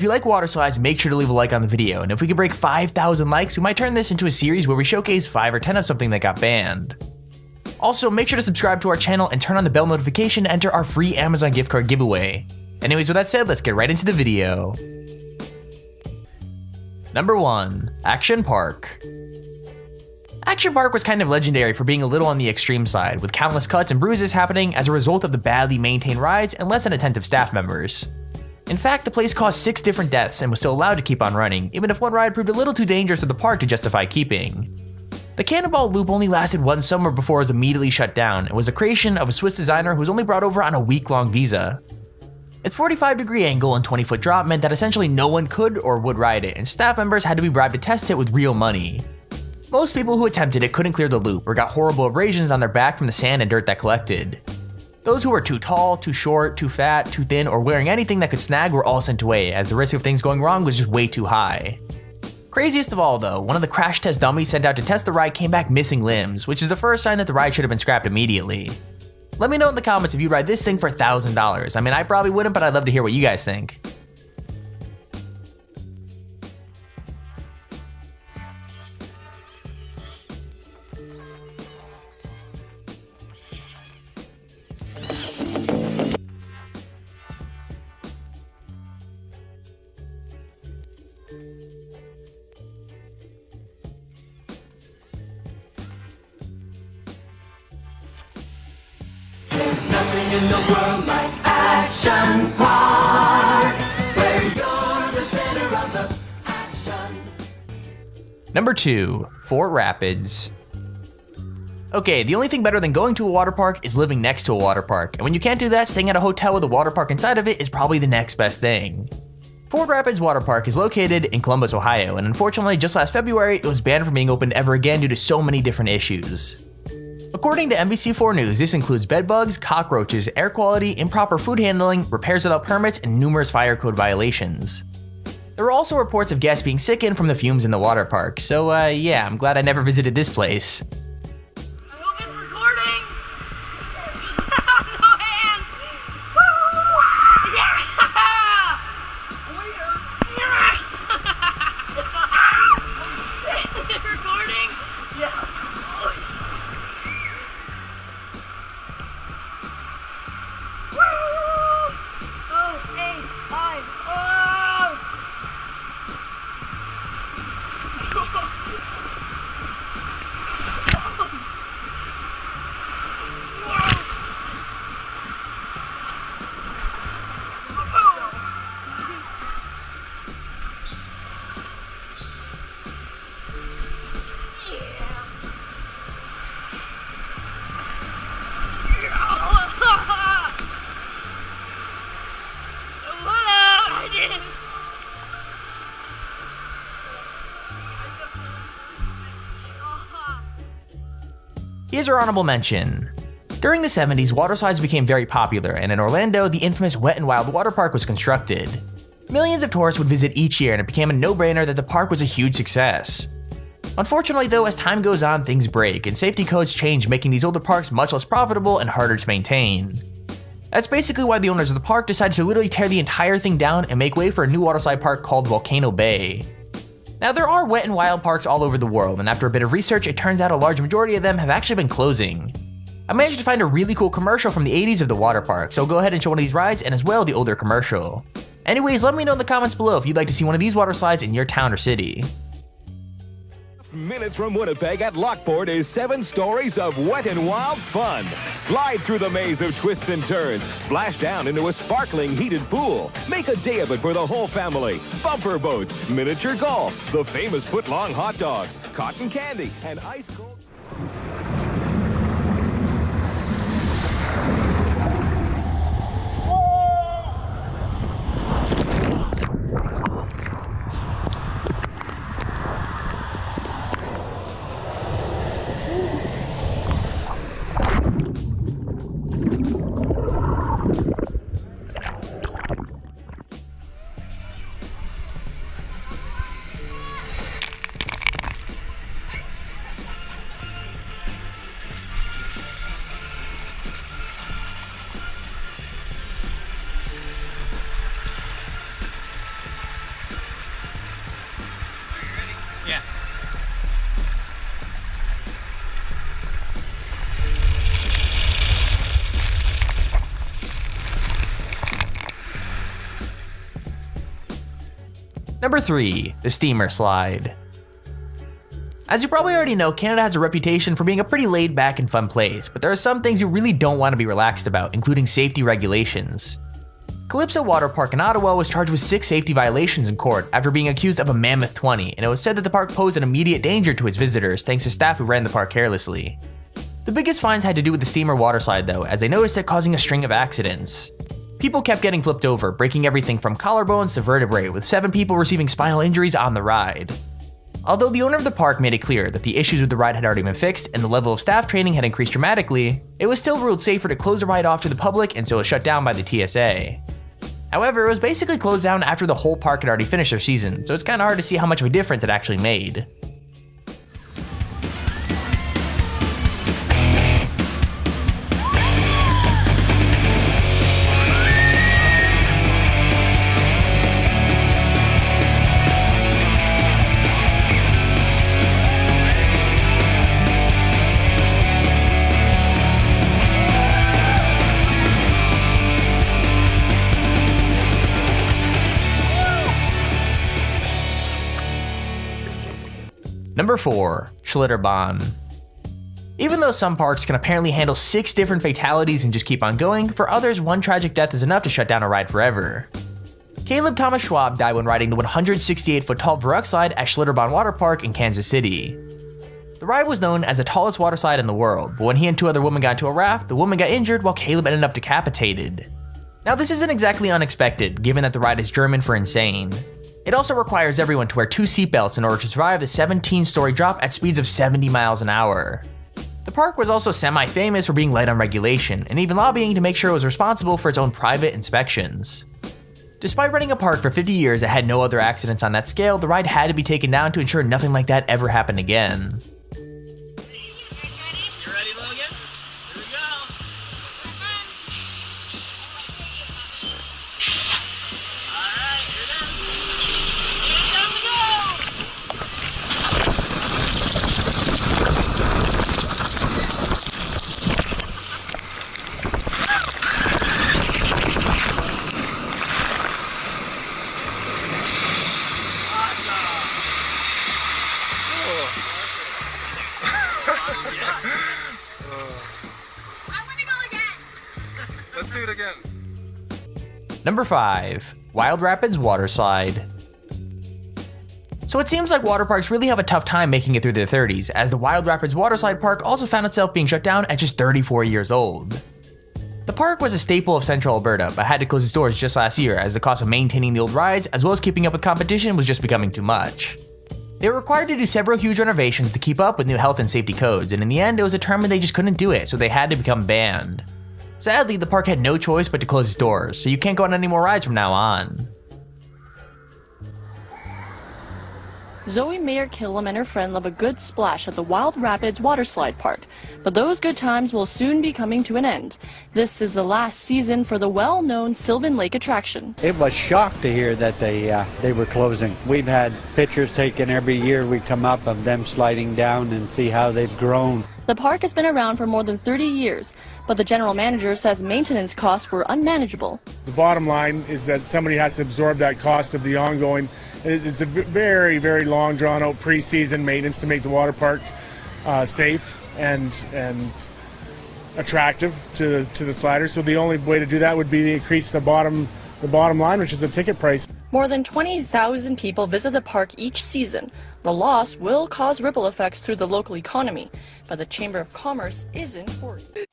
you like water slides, make sure to leave a like on the video, and if we can break 5,000 likes, we might turn this into a series where we showcase 5 or 10 of something that got banned. Also, make sure to subscribe to our channel and turn on the bell notification to enter our free Amazon gift card giveaway. Anyways, with that said, let's get right into the video. Number 1. Action Park. Action Park was kind of legendary for being a little on the extreme side, with countless cuts and bruises happening as a result of the badly maintained rides and less than attentive staff members. In fact, the place caused 6 different deaths and was still allowed to keep on running, even if one ride proved a little too dangerous to the park to justify keeping. The Cannonball Loop only lasted one summer before it was immediately shut down and was a creation of a Swiss designer who was only brought over on a week-long visa. Its 45-degree angle and 20-foot drop meant that essentially no one could or would ride it, and staff members had to be bribed to test it with real money. Most people who attempted it couldn't clear the loop or got horrible abrasions on their back from the sand and dirt that collected. Those who were too tall, too short, too fat, too thin, or wearing anything that could snag were all sent away, as the risk of things going wrong was just way too high. Craziest of all though, one of the crash test dummies sent out to test the ride came back missing limbs, which is the first sign that the ride should have been scrapped immediately. Let me know in the comments if you'd ride this thing for $1,000. I mean, I probably wouldn't, but I'd love to hear what you guys think. Nothing in the world like Action Park, where you're the center of the action. Number 2. Fort Rapids. Okay, the only thing better than going to a water park is living next to a water park, and when you can't do that, staying at a hotel with a water park inside of it is probably the next best thing. Fort Rapids Water Park is located in Columbus, Ohio, and unfortunately just last February it was banned from being opened ever again due to so many different issues. According to NBC4 News, this includes bedbugs, cockroaches, air quality, improper food handling, repairs without permits, and numerous fire code violations. There were also reports of guests being sickened from the fumes in the water park, so yeah, I'm glad I never visited this place. I hope it's recording! No hands! Woo! Yeah! Is it recording? Yeah. Here's our honorable mention. During the 70s, water slides became very popular, and in Orlando, the infamous Wet n Wild water park was constructed. Millions of tourists would visit each year, and it became a no-brainer that the park was a huge success. Unfortunately though, as time goes on, things break, and safety codes change, making these older parks much less profitable and harder to maintain. That's basically why the owners of the park decided to literally tear the entire thing down and make way for a new waterslide park called Volcano Bay. Now there are Wet n Wild parks all over the world, and after a bit of research, it turns out a large majority of them have actually been closing. I managed to find a really cool commercial from the 80s of the water park, so I'll go ahead and show one of these rides and as well the older commercial. Anyways, let me know in the comments below if you'd like to see one of these water slides in your town or city. Minutes from Winnipeg at Lockport is 7 stories of wet and wild fun. Slide through the maze of twists and turns. Splash down into a sparkling heated pool. Make a day of it for the whole family. Bumper boats, miniature golf, the famous foot-long hot dogs, cotton candy, and ice cold... Yeah. Number 3, the steamer slide. As you probably already know, Canada has a reputation for being a pretty laid back and fun place, but there are some things you really don't want to be relaxed about, including safety regulations. Calypso Water Park in Ottawa was charged with 6 safety violations in court after being accused of a Mammoth 20, and it was said that the park posed an immediate danger to its visitors thanks to staff who ran the park carelessly. The biggest fines had to do with the steamer water slide though, as they noticed it causing a string of accidents. People kept getting flipped over, breaking everything from collarbones to vertebrae, with 7 people receiving spinal injuries on the ride. Although the owner of the park made it clear that the issues with the ride had already been fixed and the level of staff training had increased dramatically, it was still ruled safer to close the ride off to the public, and so it was shut down by the TSA. However, it was basically closed down after the whole park had already finished their season, so it's kinda hard to see how much of a difference it actually made. Number 4, Schlitterbahn. Even though some parks can apparently handle 6 different fatalities and just keep on going, for others one tragic death is enough to shut down a ride forever. Caleb Thomas Schwab died when riding the 168-foot tall Varrock slide at Schlitterbahn Water Park in Kansas City. The ride was known as the tallest water slide in the world, but when he and 2 other women got into a raft, the woman got injured while Caleb ended up decapitated. Now this isn't exactly unexpected, given that the ride is German for insane. It also requires everyone to wear 2 seatbelts in order to survive the 17-story drop at speeds of 70 miles an hour. The park was also semi-famous for being light on regulation, and even lobbying to make sure it was responsible for its own private inspections. Despite running a park for 50 years that had no other accidents on that scale, the ride had to be taken down to ensure nothing like that ever happened again. You ready, Logan? Here we go. Alright, you're done. And down we go! I want to go again. Let's do it again. Number 5, Wild Rapids Water Slide. So it seems like water parks really have a tough time making it through their 30s, as the Wild Rapids Water Slide Park also found itself being shut down at just 34 years old. The park was a staple of central Alberta, but had to close its doors just last year as the cost of maintaining the old rides, as well as keeping up with competition, was just becoming too much. They were required to do several huge renovations to keep up with new health and safety codes, and in the end it was determined they just couldn't do it, so they had to become banned. Sadly, the park had no choice but to close its doors, so you can't go on any more rides from now on. Zoe Mayer Killam and her friend love a good splash at the Wild Rapids Waterslide Park, but those good times will soon be coming to an end. This is the last season for the well-known Sylvan Lake attraction. It was shocked to hear that they were closing. We've had pictures taken every year we come up of them sliding down and see how they've grown. The park has been around for more than 30 years, but the general manager says maintenance costs were unmanageable. The bottom line is that somebody has to absorb that cost of the ongoing. It's a very, very long, drawn-out pre-season maintenance to make the water park safe and attractive to the sliders. So the only way to do that would be to increase the bottom line, which is the ticket price. More than 20,000 people visit the park each season. The loss will cause ripple effects through the local economy, but the Chamber of Commerce isn't worried.